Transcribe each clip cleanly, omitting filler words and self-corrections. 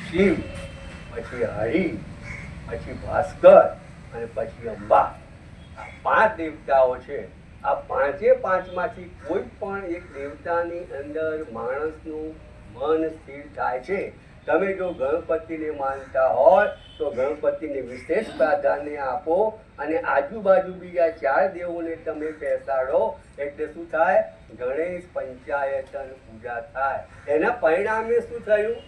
શિવ, પછી હરિ, પછી ભાસ્કર અને પછી અંબા. આ 5 દેવતાઓ છે. આ પાંચે પાંચમાંથી કોઈ પણ એક દેવતાની અંદર માણસનું મન સ્થિર થાય છે. તમે જો ગણપતિને માનતા હોય તો ગણપતિને વિશેષ પ્રાધાન્ય આપો અને આજુબાજુ બીજા 4 દેવોને તમે બેસાડો એટલે શું થાય? ગણેશ પંચાયતન પૂજા થાય. એના પરિણામે શું થયું?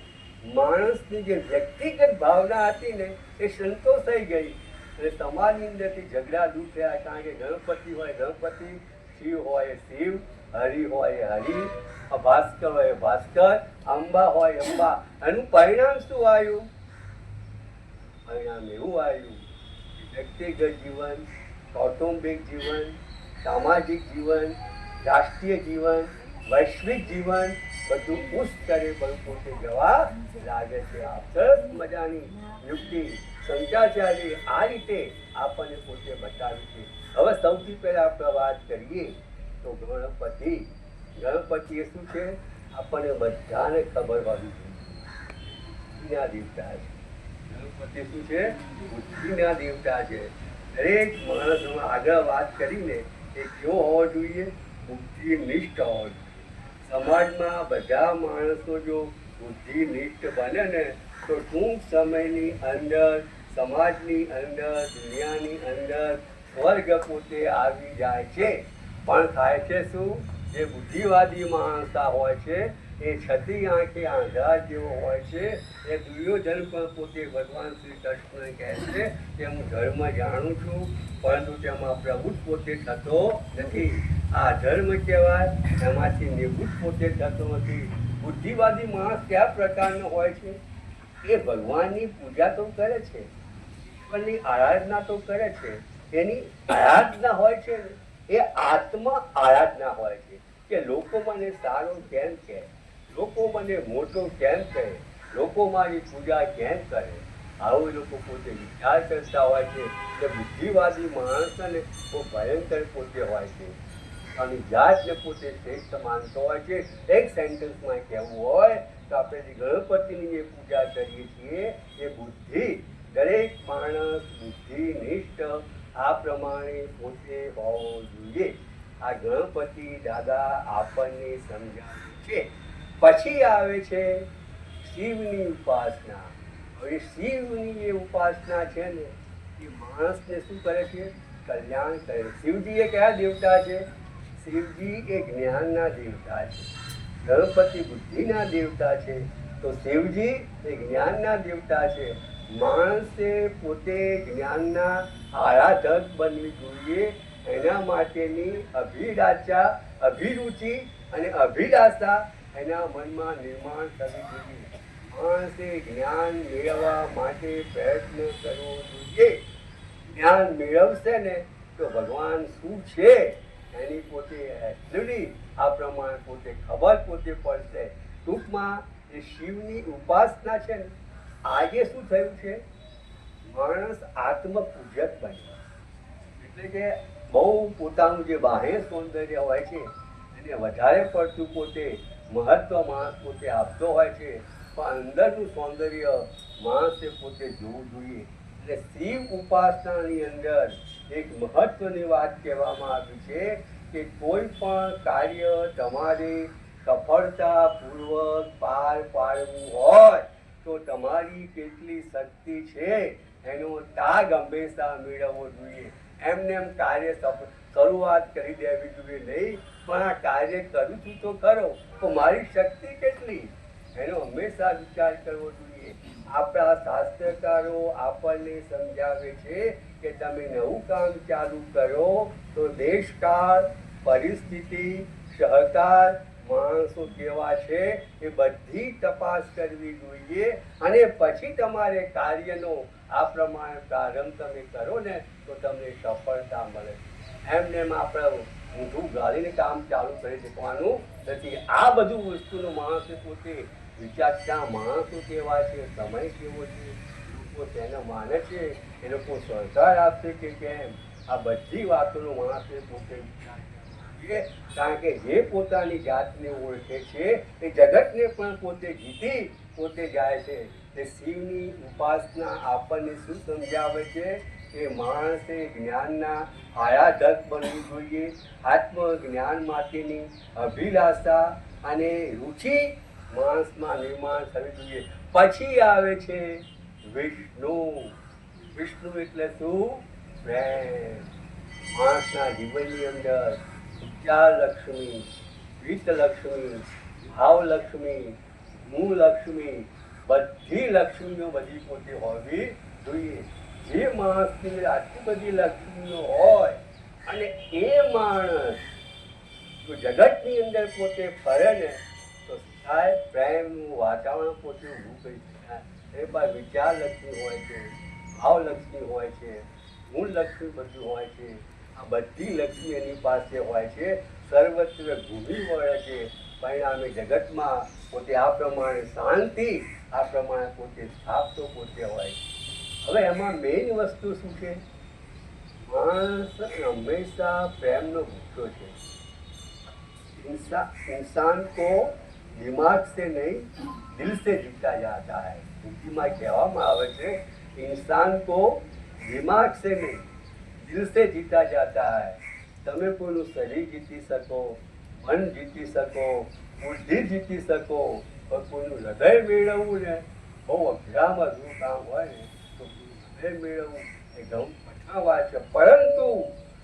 માણસની જે વ્યક્તિગત ભાવના હતી ને એ સંતોષાઈ ગઈ અને સમાજની અંદરથી ઝઘડા દૂર થયા. કારણ કે ગણપતિ હોય ગણપતિ, શિવ હોય શિવ, હરિ હોય હરિ, ભાસ્કર હોય ભાસ્કર, અંબા હોય અંબા. એનું પરિણામ શું આવ્યું? પરિણામ એવું આવ્યું કે વ્યક્તિગત જીવન, કૌટુંબિક જીવન, સામાજિક જીવન, રાષ્ટ્રીય જીવન, વૈશ્વિક જીવન બધું ઉચ્ચ સ્તરે પોતે જવા લાગે છે. આ સરસ મજાની યુક્તિ શંકરાચાર્ય આ રીતે આપણને પોતે બતાવી છે. હવે સૌથી પહેલા આપણે વાત કરીએ તો ગણપતિ. ગણપતિ એ શું છે? આપણને બધાને ખબર હોવી જોઈએ, બુદ્ધિના દેવતા છે. ગણપતિ શું છે? બુદ્ધિના દેવતા છે. દરેક માણસ આગળ વાત કરીને એ કેવો હોવો જોઈએ? બુદ્ધિનિષ્ઠ હોવો જોઈએ. સમાજમાં બધા માણસો જો બુદ્ધિનિષ્ઠ બને ને તો ટૂંક સમયની અંદર સમાજની અંદર દુનિયાની અંદર સ્વર્ગ પોતે આવી જાય છે. પણ થાય છે શું? જે બુદ્ધિવાદી માણસ હોય છે એ છતી આંખે આંધળા જેવો હોય છે. એ દુર્યોધન પણ પોતે ભગવાન શ્રી કૃષ્ણ કહે છે કે હું ધર્મ જાણું છું પરંતુ તેમાં પ્રવૃત્ત પોતે થતો નથી. આ ધર્મ કહેવાય, એમાંથી નિવૃત્ત પોતે થતો નથી. બુદ્ધિવાદી માણસ કયા પ્રકારનો હોય છે? એ ભગવાનની પૂજા તો કરે છે, ઈશ્વરની આરાધના તો કરે છે. એની આરાધના હોય છે ને એ આત્મ આરાધના હોય છે કે લોકો મને સારો કેમ કહે, લોકો મને મોટો કેમ કહે, લોકો મારી પૂજા કેમ કરે. આવું લોકો પોતે વિચાર કરતા હોય છે કે બુદ્ધિવાદી માણસને બહુ ભયંકર પોતે હોય છે અને જાતને પોતે શ્રેષ્ઠ માનતો હોય છે. એક સેન્ટેન્સમાં કહેવું હોય તો આપણે જે ગણપતિની જે પૂજા કરીએ છીએ એ બુદ્ધિ, દરેક માણસ બુદ્ધિનિષ્ઠ આ પ્રમાણે પોતે હોવો જોઈએ. આ ગણપતિ દાદા આપણને સમજાવે છે. પછી આવે છે શિવની ઉપાસના. હવે શિવની જે ઉપાસના છે ને એ માણસને શું કરે છે? કલ્યાણ કરે. શિવજી એ કયા દેવતા છે? શિવજી એ જ્ઞાનના દેવતા છે. ગણપતિ બુદ્ધિના દેવતા છે તો શિવજી એ જ્ઞાનના દેવતા છે. માણસે પોતે જ્ઞાનના આરાધક બનવી જોઈએ. એના માટેની અભિલાષા, અભિરુચિ અને અભિલાષા એના મનમાં નિર્માણ કરવી જોઈએ. માણસે જ્ઞાન મેળવવા માટે પ્રયત્ન કરવો જોઈએ. જ્ઞાન મેળવશે ને તો ભગવાન શું છે એની પોતે એક્ચ્યુઅલી આ પ્રમાણે પોતે ખબર પોતે પડશે. ટૂંકમાં એ શિવની ઉપાસના છે ને આજે શું થયું છે? માણસ આત્મપૂજક બન્યો. એટલે કે બહુ પોતાનું જે બાહ્ય સૌંદર્ય હોય છે એને વધારે પડતું પોતે મહત્વ માણસ પોતે આપતો હોય છે, પણ અંદરનું સૌંદર્ય માણસે પોતે જોવું જોઈએ. એટલે શિવ ઉપાસનાની અંદર એક મહત્વની વાત કહેવામાં આવી છે કે કોઈ પણ કાર્ય તમારે સફળતાપૂર્વક પાર પાડવું હોય તો તમારી કેટલી શક્તિ છે એનો તાગ હંમેશા મેળવવો જોઈએ. એમને એમ કાર્ય શરૂઆત કરી દેવી જોઈએ નહીં, પણ આ કાર્ય કરું છું તો ખરો તો મારી શક્તિ કેટલી એનો હંમેશા વિચાર કરવો જોઈએ. આપણા શાસ્ત્રકારો આપણને સમજાવે છે કે તમે નવું કામ ચાલુ કરો તો દેશકાળ, પરિસ્થિતિ, સહકાર, માણસો કેવા છે એ બધી તપાસ કરવી જોઈએ અને પછી તમારે કાર્યનો આ પ્રમાણે પ્રારંભ તમે કરો ને તો તમને સફળતા મળે. એમને એમ આપણે ઊંધું ગાળીને કામ ચાલુ કરી શકવાનું નથી. આ બધું વસ્તુનો માણસે પોતે વિચારતા માણસો કેવા છે, સમય કેવો છે, લોકો તેને માને છે, એ લોકો સહકાર આપશે કે કેમ, આ બધી વાતોનો માણસે પોતે વિચાર કરવો. કારણ કે જે પોતાની જાતને ઓળખે છે એ જગતને પણ પોતે જીતી પોતે જાય છે. તે શિવની ઉપાસના આપણને શું સમજાવે છે કે માણસે જ્ઞાનના આરાધક બનવું જોઈએ. આત્મજ્ઞાન માટેની અભિલાષા અને રુચિ માણસમાં નિર્માણ થવી જોઈએ. પછી આવે છે વિષ્ણુ. વિષ્ણુ એટલે શું? પ્રેમ. માણસના જીવનની અંદર વિચારલક્ષ્મી, વિત્તલક્ષ્મી, ભાવલક્ષ્મી, મૂળલક્ષ્મી, બધી લક્ષ્મીઓ બધી પોતે હોવી જોઈએ. જે માણસની આટલી બધી લક્ષ્મીઓ હોય અને એ માણસ જો જગતની અંદર પોતે ફરે ને તો સાહેબ પ્રેમનું વાતાવરણ પોતે ઊભું કરી શકાય. એ બાદ વિચારલક્ષ્મી હોય છે, ભાવલક્ષ્મી હોય છે, મૂળલક્ષ્મી બધું હોય છે. આ બધી લક્ષ્મી એની પાસે હોય છે. સર્વત્ર ઘૂમી વળે છે. પરિણામે જગતમાં પોતે આ પ્રમાણે શાંતિ, આ પ્રમાણે પોતે સ્થાપતો પોતે હોય છે. હવે એમાં મેઇન વસ્તુ શું છે? માણસ હંમેશા પ્રેમનો ભૂખ્યો છે. इंसान को दिमाग से नहीं दिल से जीता जाता है. हिंदीમાં કહેવામાં આવે છે इंसान को दिमाग से नहीं दिल से जीता जाता है. તમે કોઈનું શરીર જીતી શકો, મન જીતી શકો, બુદ્ધિ જીતી શકો, પણ કોઈનું હૃદય મેળવવું ને બહુ અઘરામાં અઘરું કામ હોય ને તો હૃદય મેળવવું એ ઘણું કઠણ વાત છે. પરંતુ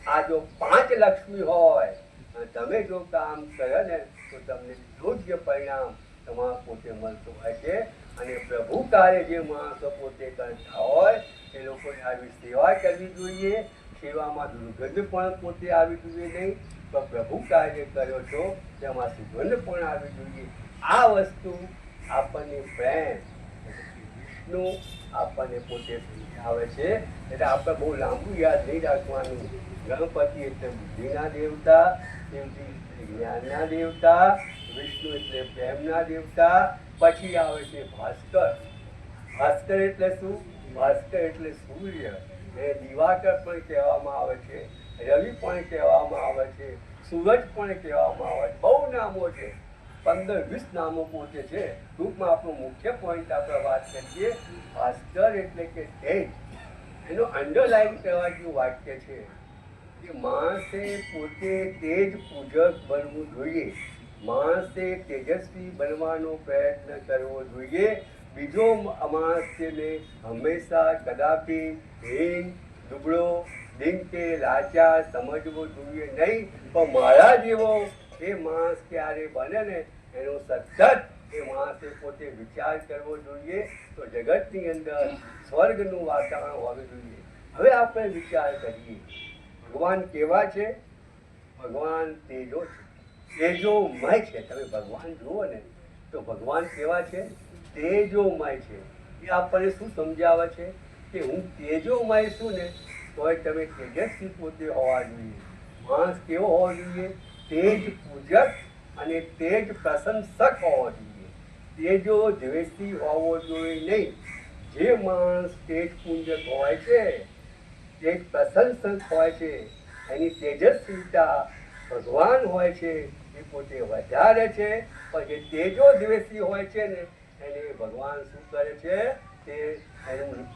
આ જો 5 લક્ષ્મી હોય અને તમે જો કામ કરો ને તો તમને યોગ્ય પરિણામ તમારા પોતે મળતું હોય છે. અને પ્રભુ કાર્ય જે માણસો પોતે કરતા હોય એ લોકોને આવી સેવા કરવી જોઈએ. સેવામાં દુર્ગંધ પણ પોતે આવી જોઈએ નહીં, પણ પ્રભુ કાર્ય કર્યો છો તેમાં સુગંધ પણ આવી જોઈએ. આ વસ્તુ આપણને પ્રેમ વિષ્ણુ આપણને પોતે સમજાવે છે. એટલે આપણે બહુ લાંબુ યાદ નહીં રાખવાનું. ગણપતિ એટલે બુદ્ધિના દેવતા, શિવજી એટલે જ્ઞાનના દેવતા, વિષ્ણુ એટલે પ્રેમના દેવતા. પછી આવે છે ભાસ્કર. ભાસ્કર એટલે શું? ભાસ્કર એટલે સૂર્ય. એ દિવાકર પણ કહેવામાં આવે છે, રવિ પણ કહેવામાં આવે છે, સૂરજ પણ કહેવામાં આવે છે. બહુ નામો છે, 15-20 નામો પોતે છે. ટૂંકમાં આપણો મુખ્ય પોઈન્ટ આપણે વાત કરીએ. ભાસ્કર એટલે કે તેજ. એનો અંડરલાઈન કરવા જેવું વાક્ય છે કે માણસે પોતે તેજ પૂજક બનવું જોઈએ. માણસે તેજસ્વી બનવાનો પ્રયત્ન કરવો જોઈએ. બીજો માણસ તેને હંમેશા કદાપી હીન, દુબળો, દિન કે લાચાર સમજવો જોઈએ નહીં. પણ મારા જેવો એ માણસ ક્યારે બને ને એનો સતત એ માણસે પોતે વિચાર કરવો જોઈએ. તો જગતની અંદર સ્વર્ગનું વાતાવરણ હોવું જોઈએ. હવે આપણે વિચાર કરીએ ભગવાન કેવા છે? ભગવાન તેજો છે, તેજોમય છે. તમે ભગવાન જુઓ ને તો ભગવાન કેવા છે? તેજોમય છે. એ આપણને શું સમજાવે છે કે હું તેજોમય છું ને તોય તમે તેજસ્વી પોતે હોવા જોઈએ. માણસ કેવો હોવો જોઈએ? તેજ પૂજક અને તેજ પ્રશંસક હોવો જોઈએ. તેજો દ્વેષી હોવો જોઈએ નહીં. જે માણસ તેજ પૂજક હોય છે, તેજ પ્રશંસક હોય છે, એની તેજસ્વીતા ભગવાન હોય છે એ પોતે વધારે છે. પણ જે તેજો દ્વેષી હોય છે ને એને ભગવાન શું કરે છે? તે એનું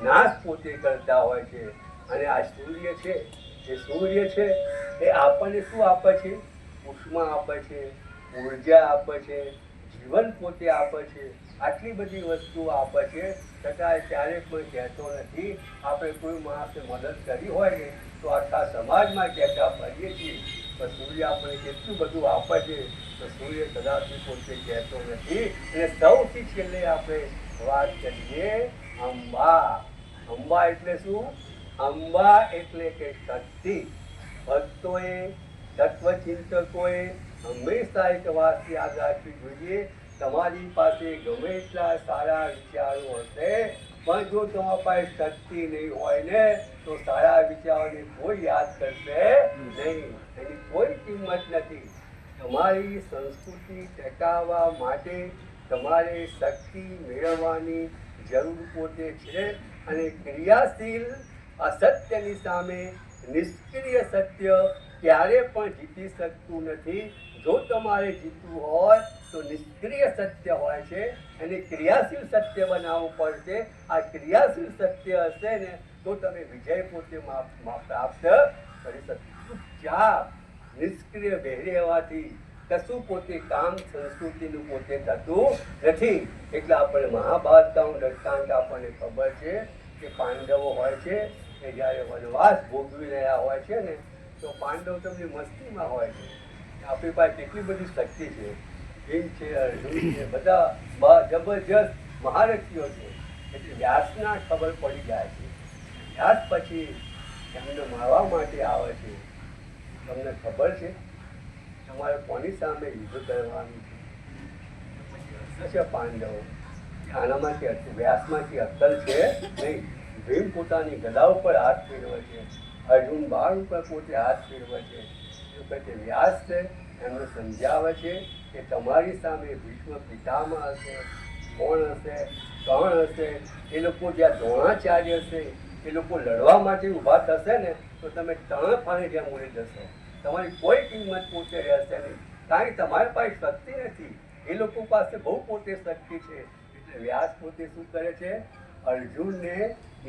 નાશ પોતે કરતા હોય છે. અને આ સૂર્ય છે, એ સૂર્ય છે એ આપણને શું આપે છે? ઉષ્મા આપે છે, ઉર્જા આપે છે, જીવન પોતે આપે છે. આટલી બધી વસ્તુઓ આપે છે, છતાં ક્યારેક કોઈ કહેતો નથી. આપણે કોઈ માણસે મદદ કરી હોય ને તો આખા સમાજમાં કહેતા ફરીએ છીએ. પણ સૂર્ય આપણને કેટલું બધું આપે છે તો સૂર્ય કદાપી પોતે કહેતો નથી. અને સૌથી છેલ્લે આપણે વાત કરીએ અંબા. અંબા એટલે શું? અંબા એટલે કે શક્તિ. ભક્તોએ, તત્વચિંતકોએ હંમેશા એક વાત યાદ રાખવી જોઈએ. તમારી પાસે ગમે એટલા સારા વિચારો હશે, પણ જો તમારા પાસે શક્તિ નહીં હોય ને તો સારા વિચારોને કોઈ યાદ કરશે નહીં. એની કોઈ કિંમત નથી. તમારી સંસ્કૃતિ ટકાવવા માટે તમારે શક્તિ મેળવવાની જરૂર પોતે છે. અને ક્રિયાશીલ અસત્યની સામે નિષ્ક્રિય સત્ય ક્યારે પણ જીતી શકતું નથી. જો તમારે જીતવું હોય તો નિષ્ક્રિય સત્ય હોય છે એને ક્રિયાશીલ સત્ય બનાવવું પડશે. આ ક્રિયાશીલ સત્ય હશે ને તો તમે વિજય પોતે પ્રાપ્ત કરી શકશો. ચૂપચાપ નિષ્ક્રિય બેહરી રહેવાથી કશું પોતે કામ સંસ્કૃતિનું પોતે થતું નથી. એટલે આપણે મહાભારતનું દ્રષ્ટાંત આપણને ખબર છે કે પાંડવો હોય છે કે જ્યારે વનવાસ ભોગવી રહ્યા હોય છે ને તો પાંડવ તમને મસ્તીમાં હોય છે. આપણી પાસે કેટલી બધી શક્તિ છે. ભીમ છે, અર્જુન છે, બધા જબરજસ્ત મહારથીઓ છે. એટલે વ્યાસના ખબર પડી જાય છે. વ્યાસ પછી એમને મારવા માટે આવે છે. તમને ખબર છે તમારે કોની સામે યુદ્ધ કરવાનું છે? પાંડવો આનામાંથી વ્યાસમાંથી અક્કલ છે નહીં. ભીમ પોતાની ગદા ઉપર હાથ ફેરવે છે, અર્જુન બાણ ઉપર પોતે હાથ ફેરવે છે. એ વખતે વ્યાસ છે એમને સમજાવે છે કે તમારી સામે ભીષ્મ પિતામહ હશે, કોણ હશે, કર્ણ હશે, એ લોકો જ્યાં દ્રોણાચાર્ય હશે એ લોકો લડવા માટે ઊભા થશે ને તો તમે ત્રણ ફાને જ્યાં મૂળી જશો. તમારી કોઈ કિંમત પોતે રહેશે નહીં, કારણ કે તમારી પાસે શક્તિ નથી. એ લોકો પાસે બહુ પોતે શક્તિ છે. એટલે વ્યાસ પોતે શું કરે છે? અર્જુનને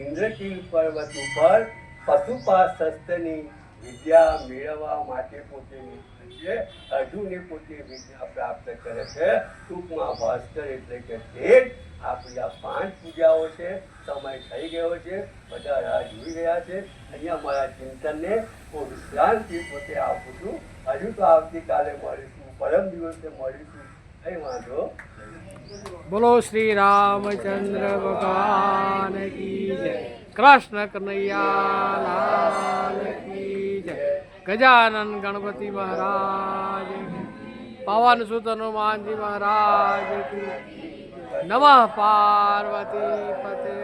ઇન્દ્રકીલ પર્વત ઉપર પશુપાશસ્ત્રની વિદ્યા મેળવવા માટે પોતે નીકળે છે. અર્જુને પોતે વિદ્યા પ્રાપ્ત કરે છે. ટૂંકમાં ભાસ્કર એટલે કે તેજ. આપણી આ 5 પૂજાઓ છે. સમય થઈ ગયો છે, બધા રાહ જોઈ રહ્યા છે. અહીંયા મારા ચિંતનને હું વિશ્રાંતિ પોતે આપું છું. હજુ તો આવતીકાલે મળીશું, પરમ દિવસે મળીશું. કઈ વાંધો. બોલો શ્રી રામચંદ્ર ભગવાન કી જય. કૃષ્ણ કનૈયા લાલ કી જય. ગજાનન ગણપતિ મહારાજ, પવન સુત હનુમાનજી મહારાજ કી. નમઃ પાર્વતી પતે